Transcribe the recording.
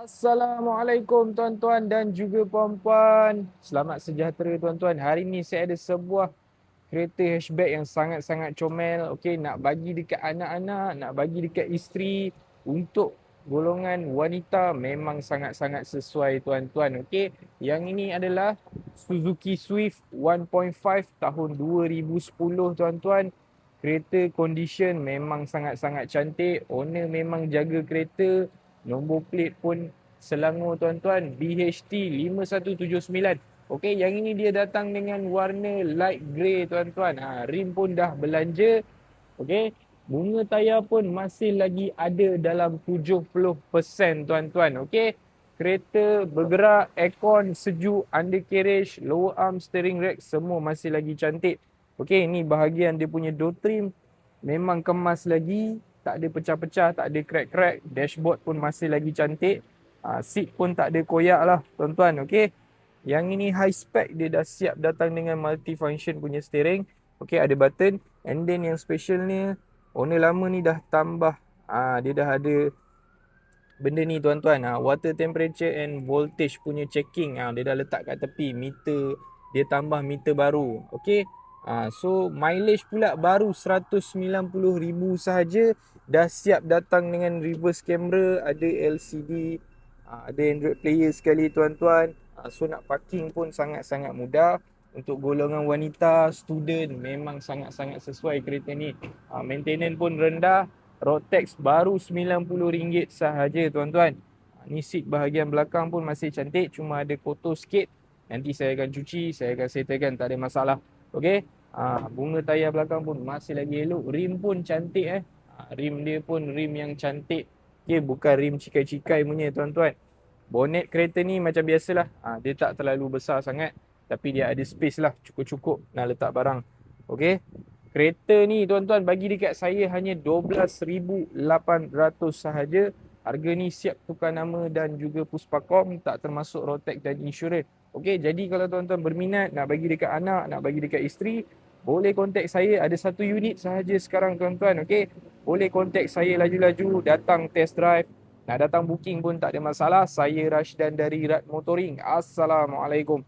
Assalamualaikum tuan-tuan dan juga puan-puan. Selamat sejahtera tuan-tuan. Hari ni saya ada sebuah kereta hatchback yang sangat-sangat comel. Okey, nak bagi dekat anak-anak, nak bagi dekat isteri. Untuk golongan wanita memang sangat-sangat sesuai tuan-tuan. Okey, yang ini adalah Suzuki Swift 1.5 tahun 2010 tuan-tuan. Kereta condition memang sangat-sangat cantik. Owner memang jaga kereta. Nombor plate pun Selangor tuan-tuan, BHT 5179. Okey, yang ini dia datang dengan warna light grey tuan-tuan. Rim pun dah belanja. Okey, bunga tayar pun masih lagi ada dalam 70% tuan-tuan. Okey, kereta bergerak, aircon sejuk, undercarriage, lower arm, steering rack semua masih lagi cantik. Okey, ini bahagian dia punya door trim memang kemas lagi, tak ada pecah-pecah, tak ada crack-crack. Dashboard pun masih lagi cantik. Seat pun tak ada koyak lah tuan-tuan. Okey, yang ini high spec, dia dah siap datang dengan multifunction punya steering. Okey, ada button. And then yang special ni, owner lama ni dah tambah, dia dah ada benda ni tuan-tuan, water temperature and voltage punya checking. Dia dah letak kat tepi meter, dia tambah meter baru. Okey, so mileage pula baru 190,000 sahaja. Dah siap datang dengan reverse camera, ada LCD, ada Android player sekali tuan-tuan. So nak parking pun sangat-sangat mudah. Untuk golongan wanita, student memang sangat-sangat sesuai kereta ni. Maintenance pun rendah. Road tax baru RM90 sahaja tuan-tuan. Ni seat bahagian belakang pun masih cantik, cuma ada kotor sikit. Nanti saya akan cuci, saya akan settlekan, tak ada masalah. Okey. Bunga tayar belakang pun masih lagi elok. Rim pun cantik Rim dia pun rim yang cantik. Okey, bukan rim cikai-cikai punya tuan-tuan. Bonet kereta ni macam biasalah. Dia tak terlalu besar sangat, tapi dia ada space lah, cukup-cukup nak letak barang. Okey. Kereta ni tuan-tuan bagi dekat saya hanya 12,800 sahaja. Harga ni siap tukar nama dan juga puspakom, tak termasuk road tax dan insurans. Okey, jadi kalau tuan-tuan berminat nak bagi dekat anak, nak bagi dekat isteri, boleh kontak saya. Ada satu unit sahaja sekarang tuan-tuan. Okey, boleh kontak saya laju-laju, datang test drive. Nak datang booking pun tak ada masalah. Saya Rashdan dari Rad Motoring. Assalamualaikum.